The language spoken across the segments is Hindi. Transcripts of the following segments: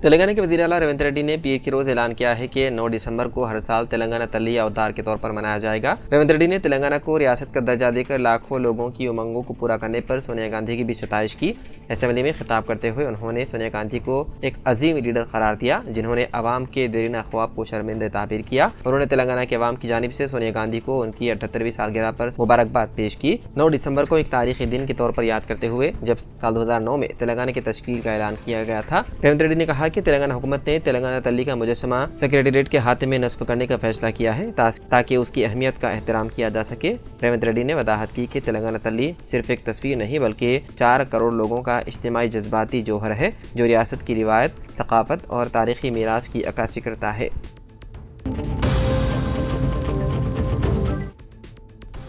तेलंगाना के वज़ीर आला रेवंत रेड्डी ने पीर के रोज ऐलान किया है कि 9 दिसंबर को हर साल तेलंगाना तल्ली अवतार के तौर पर मनाया जाएगा। रेवंत रेड्डी ने तेलंगाना को रियासत का दर्जा देकर लाखों लोगों की उमंगों को पूरा करने पर सोनिया गांधी की भी सताइश की। असेंबली में खिताब करते हुए उन्होंने सोनिया गांधी को एक अजीम लीडर करार दिया, जिन्होंने अवाम के देरीना ख्वाब को शर्मिंदा ताबीर किया। उन्होंने तेलंगाना के अवाम की जानिब से सोनिया गांधी को उनकी 78वीं सालगिरह पर मुबारकबाद पेश की। 9 दिसंबर को एक तारीखी दिन के तौर पर याद करते हुए जब साल 2009 में तेलंगाना की तश्कील का ऐलान किया गया था, रेवंत रेड्डी ने कहा कि तेलंगाना हुकूमत ने तेलंगाना तल्ली का मुजस्समा सेक्रेटेरिएट के हाथ में नस्ब करने का फैसला किया है ताकि उसकी अहमियत का एहतराम किया जा सके। रेवंत रेड्डी ने वदाहत की कि तेलंगाना तल्ली सिर्फ एक तस्वीर नहीं बल्कि 4 करोड़ लोगों का इज्तिमाई जज्बाती जौहर है, जो रियासत की रिवायत, सकाफत और तारीखी मीरास की अक्कासी करता है।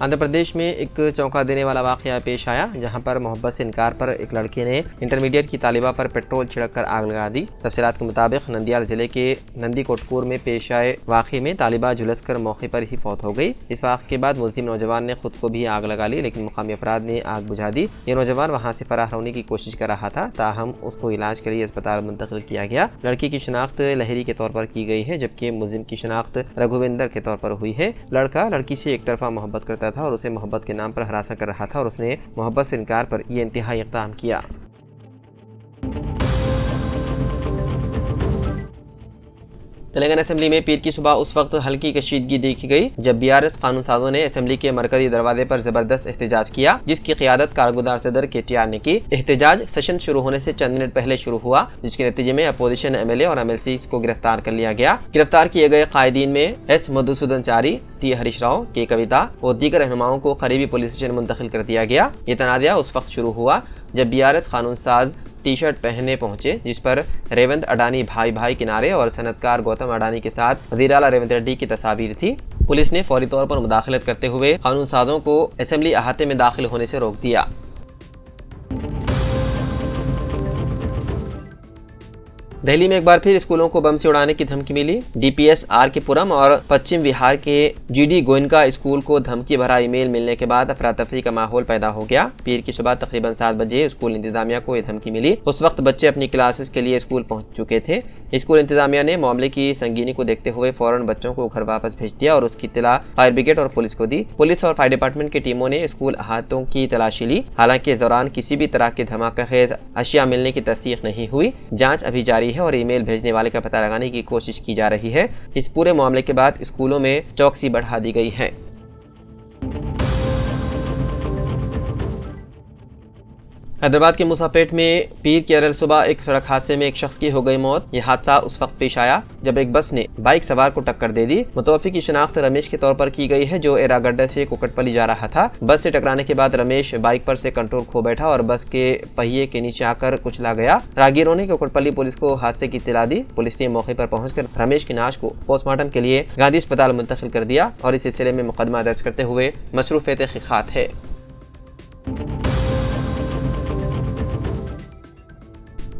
आंध्र प्रदेश में एक चौंका देने वाला वाक़या पेश आया, जहां पर मोहब्बत से इनकार पर एक लड़के ने इंटरमीडिएट की तालिबा पर पेट्रोल छिड़ककर आग लगा दी। तफसीलात के मुताबिक नंदियाल जिले के नंदी कोटपुर में पेश आए वाक़े में तालिबा झुलसकर मौके पर ही फौत हो गई। इस वाक़े के बाद मुलजिम नौजवान ने खुद को भी आग लगा ली, लेकिन मुकामी अफराद ने आग बुझा दी। ये नौजवान वहाँ से फरार होने की कोशिश कर रहा था, ताहम उसको इलाज के लिए अस्पताल मुंतकिल किया गया। लड़की की शिनाख्त लहरी के तौर पर की गई है, जबकि मुलजिम की शिनाख्त रघुविंदर के तौर पर हुई है। लड़का लड़की से एक तरफा मोहब्बत करता था और उसे मोहब्बत के नाम पर हरासा कर रहा था, और उसने मोहब्बत से इनकार पर यह इंतहाई इक़दाम किया। तेलंगाना असेंबली में पीर की सुबह उस वक्त हल्की कशीदगी देखी गई जब बीआरएस कानून साजों ने असेंबली के मरकजी दरवाजे पर जबरदस्त एहतजाज किया, जिसकी क़ियादत कारगुजार सदर KTR ने की। एहतजाज सेशन शुरू होने से चंद मिनट पहले शुरू हुआ, जिसके नतीजे में अपोजिशन MLA और MLC को गिरफ्तार कर लिया गया। गिरफ्तार किए गए कायदीन में S मधुसूदनचारी, T Harish Rao, K कविता और दीगर रहनुमाओं को करीबी पुलिस स्टेशन मुंतकिल कर दिया गया। ये तनाज़ा उस वक्त शुरू हुआ जब बीआरएस कानून साज टी-शर्ट पहने पहुंचे, जिस पर रेवंत अडानी भाई भाई किनारे और सनतकार गौतम अडानी के साथ वज़ीर आला रेवंत रेड्डी की तस्वीर थी। पुलिस ने फौरी तौर पर मुदाखलत करते हुए कानून साजों को असेंबली अहाते में दाखिल होने से रोक दिया। दिल्ली में एक बार फिर स्कूलों को बम से उड़ाने की धमकी मिली। DPS RK पुरम और पश्चिम बिहार के GD गोयनका स्कूल को धमकी भरा ईमेल मिलने के बाद अफरा तफरी का माहौल पैदा हो गया। पीर की सुबह तकरीबन 7 बजे स्कूल इंतजामिया को यह धमकी मिली। उस वक्त बच्चे अपनी क्लासेस के लिए स्कूल पहुंच चुके थे। स्कूल इंतजामिया ने मामले की संगीनी को देखते हुए फौरन बच्चों को घर वापस भेज दिया और उसकी इत्तला फायर ब्रिगेड और पुलिस को दी। पुलिस और फायर डिपार्टमेंट की टीमों ने स्कूल अहातों की तलाशी ली। हालांकि इस दौरान किसी भी तरह के धमाकेखेज अशिया मिलने की तस्दीक नहीं हुई। जाँच अभी जारी है और ईमेल भेजने वाले का पता लगाने की कोशिश की जा रही है। इस पूरे मामले के बाद स्कूलों में चौकसी बढ़ा दी गई है। हैदराबाद के मूसापेट में पीर की अरल सुबह एक सड़क हादसे में एक शख्स की हो गई मौत। यह हादसा उस वक्त पेश आया जब एक बस ने बाइक सवार को टक्कर दे दी। मुतवफ़ी की शिनाख्त रमेश के तौर पर की गई है, जो एरागड्डा से कुकटपल्ली जा रहा था। बस से टकराने के बाद रमेश बाइक पर से कंट्रोल खो बैठा और बस के पहिए के नीचे आकर कुचला गया। राहगीरों ने कुकटपल्ली पुलिस को हादसे की इत्तला दी। पुलिस ने मौके पर पहुंचकर रमेश की लाश को पोस्टमार्टम के लिए गांधी अस्पताल मुंतकिल कर दिया और इस सिलसिले में मुकदमा दर्ज करते हुए मसरूफ़ तहक़ीक़ात है।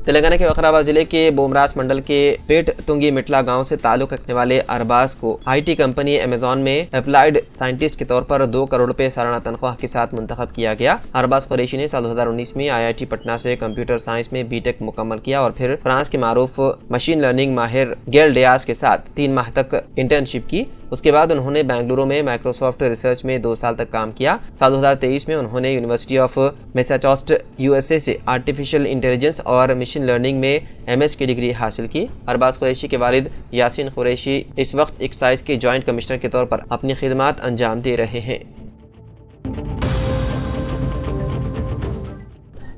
तेलंगाना के वखराबाद जिले के बोमरास मंडल के पेट तुंगी मिटला गांव से ताल्लुक रखने वाले अरबाज को IT कंपनी अमेजॉन में अप्लाइड साइंटिस्ट के तौर पर 2 करोड़ रुपए सालाना तनख्वाह के साथ मुंतखब किया गया। अरबाज कुरैशी ने साल 2019 में IIT पटना से कंप्यूटर साइंस में B.Tech मुकम्मल किया और फिर फ्रांस के मारूफ मशीन लर्निंग माहिर गेल डियाज के साथ 3 माह तक इंटर्नशिप की। उसके बाद उन्होंने बेंगलुरु में माइक्रोसॉफ्ट रिसर्च में 2 साल तक काम किया। साल 2023 में उन्होंने यूनिवर्सिटी ऑफ मैसाचुसेट्स USA से आर्टिफिशियल इंटेलिजेंस और मशीन लर्निंग में MS की डिग्री हासिल की। अरबाज कुरैशी के वालिद यासीन कुरैशी इस वक्त एक्साइज के जॉइंट कमिश्नर के तौर पर अपनी खिदमत अंजाम दे रहे हैं।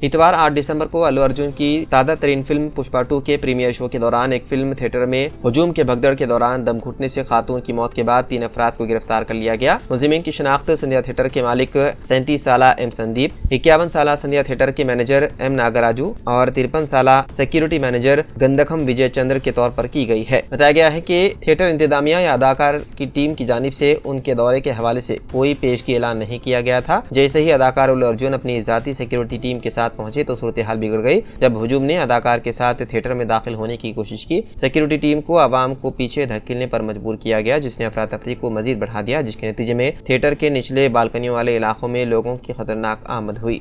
इतवार 8 दिसंबर को अल्लू अर्जुन की ताज़ा तरीन फिल्म पुष्पा 2 के प्रीमियर शो के दौरान एक फिल्म थिएटर में हुजूम के भगदड़ के दौरान दम घुटने से खातून की मौत के बाद 3 अफराद को गिरफ्तार कर लिया गया। मुलजिमीन की शिनाख्त संध्या थिएटर के मालिक 37 साला M संदीप, 51 साला संध्या थिएटर के मैनेजर M नागराजू और 53 साला सिक्योरिटी मैनेजर गंदखम विजय चंद्र के तौर पर की गई है। बताया गया है कि थिएटर इंतजामिया या अदाकार की टीम की जानिब से उनके दौरे के हवाले से कोई पेशगी ऐलान नहीं किया गया था। जैसे ही अदाकार अल्लू अर्जुन अपनी जाती सिक्योरिटी टीम के साथ तक पहुंचे तो सूरत हाल बिगड़ गई जब हुजूम ने अदाकार के साथ थिएटर में दाखिल होने की कोशिश की। सिक्योरिटी टीम को आवाम को पीछे धकेलने पर मजबूर किया गया, जिसने अफरा तफरी को मजीद बढ़ा दिया, जिसके नतीजे में थिएटर के निचले बालकनियों वाले इलाकों में लोगों की खतरनाक आमद हुई।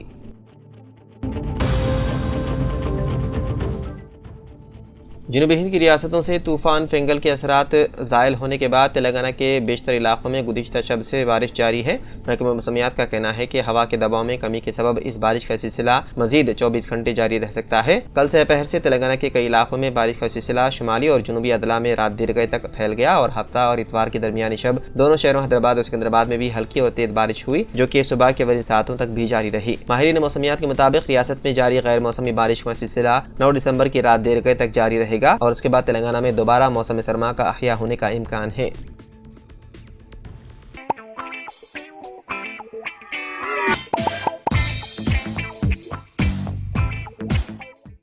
जनूबी हिंद की रियासतों से तूफान फेंगल के असरात ज़ायल होने के बाद तेलंगाना के बेशतर इलाकों में गुज़िश्ता शब से बारिश जारी है। महकमा मौसमियात का कहना है कि हवा के दबाव में कमी के सबब इस बारिश का सिलसिला मजीद 24 घंटे जारी रह सकता है। कल से दोपहर से तेलंगाना के कई इलाकों में बारिश का सिलसिला शुमाली और जनूबी अदला में रात देर गए तक फैल गया और हफ्ता और इतवार की दरमियानी शब दोनों शहरों हैदराबाद और सिकंदराबाद में भी हल्की और तेज बारिश हुई, जो कि सुबह के अवलिन सातों तक भी जारी रही। माहिरीन मौसमियात के मुताबिक रियासत में जारी गैर मौसमी बारिश का सिलसिला 9 दिसंबर की रात देर गए तक जारी रहेगा और उसके बाद तेलंगाना में दोबारा मौसम सरमा का अहया होने का इम्कान है।